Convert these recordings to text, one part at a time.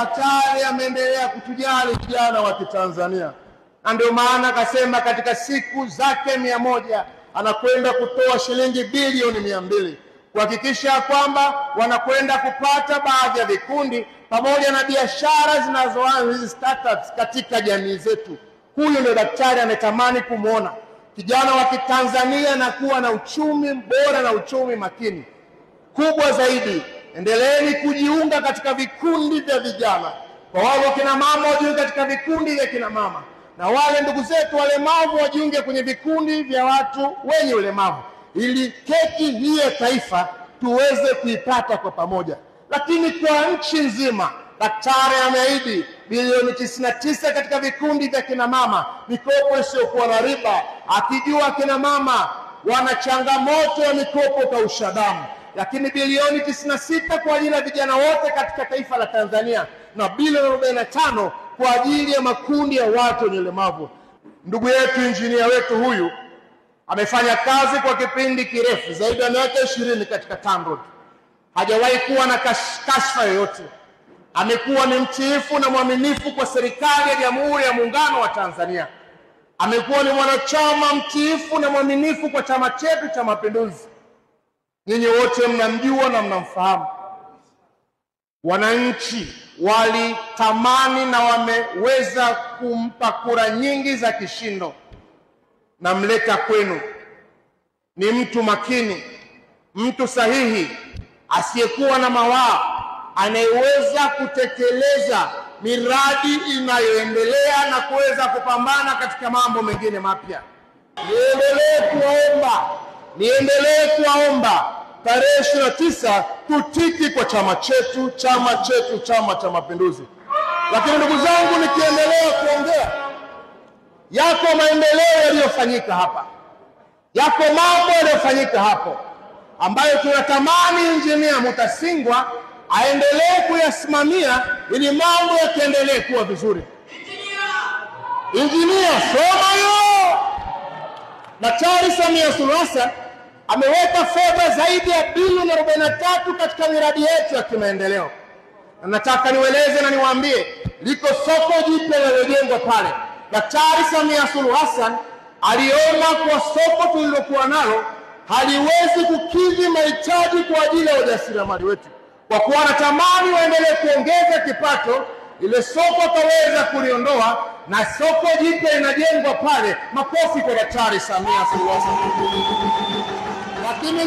daktari ameendelea kutujali vijana wa Kitanzania, na ndio maana akasema katika siku zake 100 anakwenda kutoa shilingi bilioni 200 kuhakikisha kwamba wanakwenda kupata baadhi ya vikundi pamoja na biashara zinazoanza hizi startups katika jamii zetu. Huyu ndio daktari ametamani kumuona kijana wa Kitanzania na kuwa na uchumi bora na uchumi makini. Kubwa zaidi, endeleeni kujiunga katika vikundi vya vijana. Kwa wale kina mama wajiunge katika vikundi vya kina mama, na wale ndugu zetu walemavu wajiunge kwenye vikundi vya watu wenye ulemavu, ili keki hii ya taifa tuweze kuipata kwa pamoja. Lakini kwa nchi nzima daktari ameahidi bilioni 99 katika vikundi vya kina mama, mikopo isiyokuwa na riba, akijua kina mama wana changamoto ya mikopo kausha damu. Lakini bilioni 96 kwa ajili ya vijana wote katika taifa la Tanzania, na bilioni 45 kwa ajili ya makundi ya watu wenye ulemavu. Ndugu yetu injinia wetu huyu amefanya kazi kwa kipindi kirefu zaidi ya miaka 20 katika TANROADS. Hajawahi kuwa na kashfa yoyote. Amekuwa ni mtiifu na mwaminifu kwa serikali ya Jamhuri ya Muungano wa Tanzania. Amekuwa ni mwanachama mtiifu na mwaminifu kwa chama chetu cha Mapinduzi. Nyinyi wote mnamjua na mnamfahamu. Wananchi walitamani na wameweza kumpa kura nyingi za kishindo. Namleta kwenu. Ni mtu makini, mtu sahihi, asiyekuwa na mawaa, anayeweza kutekeleza miradi inayoendelea na kuweza kupambana katika mambo mengine mapya. Niendelee kuwaomba tarehe 29 tutiki kwa chama chetu, Chama cha Mapinduzi. Lakini ndugu zangu, nikiendelea kuongea, yako maendeleo yaliyofanyika hapa, yako mambo yaliyofanyika hapo ambayo tunatamani Injinia Mutasingwa aendelee kuyasimamia ili mambo yaendelee kuwa vizuri. Injinia soma yo! Daktari Samia Suluhu Hassan ameweka fedha zaidi ya bilioni 43 katika miradi yetu ya kimaendeleo. Na nataka niweleze na niwaambie, liko soko jipya linalojengwa pale. Daktari Samia Suluhu Hassan aliona kwa soko tulilokuwa nalo haliwezi kukidhi mahitaji kwa ajili ya ujasiriamali wetu. Kwa kuwa anatamani waendelee kuongeza kipato, ile soko ataweza kuliondoa na soko jipya linajengwa pale. Makofi kwa Daktari Samia Suluhu Hassan. Lakini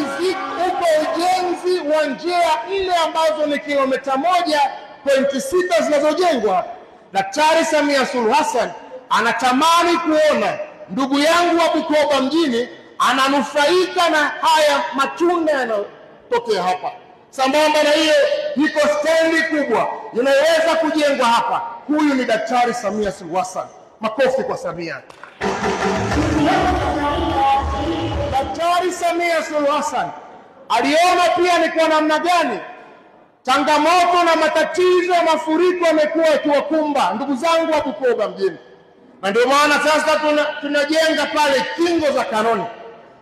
uko ujenzi wa njia 4 ambazo ni kilomita 1.6 zinazojengwa. Daktari Samia Suluhu Hassan anatamani kuona ndugu yangu wa Bukoba mjini ananufaika na haya matunda yanayotokea hapa. Sambamba na hiyo, iko stendi kubwa inaweza kujengwa hapa. Huyu ni Daktari Samia Suluhu Hassan. Makofi kwa Samia. Daktari Samia Suluhu Hassan aliona pia ni kwa namna gani changamoto na matatizo ya mafuriko yamekuwa yakiwakumba ndugu zangu wa Bukoba mjini. Na ndio maana sasa tunajenga pale kingo za kanoni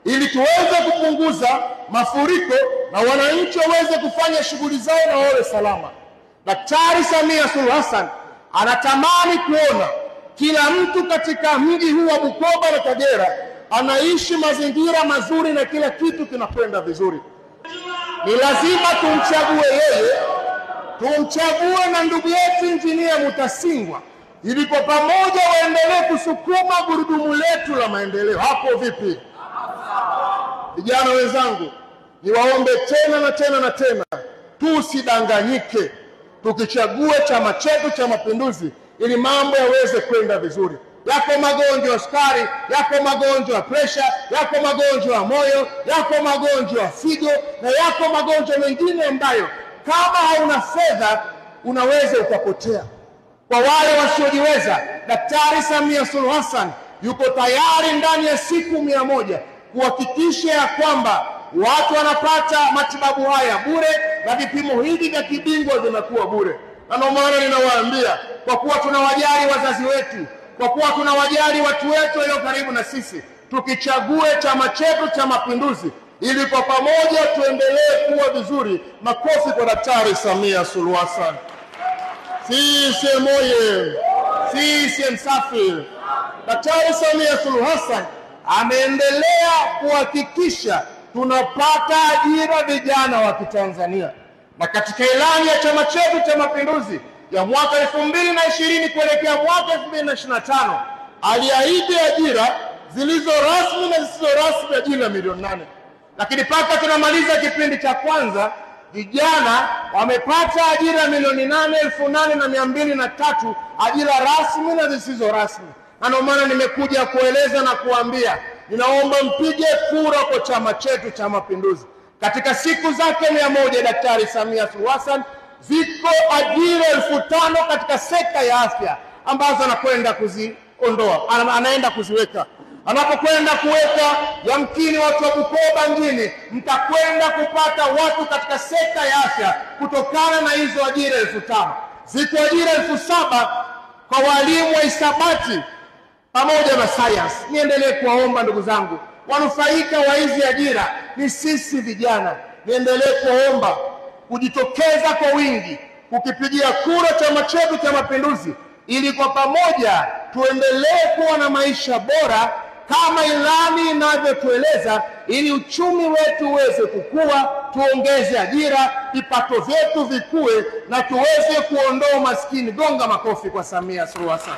ili tuweze kupunguza mafuriko na wananchi waweze kufanya shughuli zao na wawe salama. Daktari Samia Suluhu Hassan anatamani kuona kila mtu katika mji huu wa Bukoba na Kagera anaishi mazingira mazuri na kila kitu kinakwenda vizuri. Ni lazima tumchague yeye, tumchague na ndugu yetu Injinia Mutasingwa, ili kwa pamoja waendelee kusukuma gurudumu letu la maendeleo. Hapo vipi? Vijana wenzangu, niwaombe tena na tena na tena, tusidanganyike, tukichague chama chetu cha Mapinduzi ili mambo yaweze kwenda vizuri. Yako magonjwa ya sukari, yako magonjwa ya pressure, yako magonjwa ya moyo, yako magonjwa ya figo na yako magonjwa mengine ambayo kama hauna fedha unaweza ukapotea. Kwa wale wasiojiweza, Daktari Samia Suluhu Hassan yuko tayari ndani ya siku 100 kuhakikisha ya kwamba watu wanapata matibabu haya bure na vipimo hivi vya kibingwa vinakuwa bure. Na ndio maana ninawaambia, kwa kuwa tunawajali wazazi wetu, kwa kuwa tunawajali watu wetu walio karibu na sisi, tukichague chama chetu cha Mapinduzi ili kwa pamoja tuendelee kuwa vizuri. Makofi kwa Daktari Samia Suluhu Hassan. CCM oye! CCM safi! Daktari Samia Suluhu Hassan ameendelea kuhakikisha tunapata ajira vijana wa Kitanzania, na katika ilani ya chama chetu cha Mapinduzi ya mwaka 2020 kuelekea mwaka 2025 aliahidi ajira zilizo rasmi na zisizo rasmi ajira milioni 8, lakini mpaka tunamaliza kipindi cha kwanza vijana wamepata ajira milioni 8,803 ajira rasmi na zisizo rasmi. Na ndio maana nimekuja kueleza na kuambia, ninaomba mpige kura kwa chama chetu cha Mapinduzi. Katika siku zake 100 Daktari Samia Suluhu Hassan, ziko ajira 5,000 katika sekta ya afya ambazo anakwenda kuziondoa, anaenda kuziweka. Anapokwenda kuweka, yamkini watu wa Bukoba mjini mtakwenda kupata watu katika sekta ya afya kutokana na hizo ajira 5,000. Ziko ajira 7,000 kwa walimu wa hisabati pamoja na science. Niendelee kuwaomba ndugu zangu, wanufaika wa hizi ajira ni sisi vijana. Niendelee kuwaomba kujitokeza kwa wingi kukipigia kura chama chetu cha Mapinduzi, ili kwa pamoja tuendelee kuwa na maisha bora kama ilani inavyotueleza, ili uchumi wetu uweze kukua, tuongeze ajira, vipato vyetu vikue na tuweze kuondoa maskini. Gonga makofi kwa Samia Suluhu Hassan.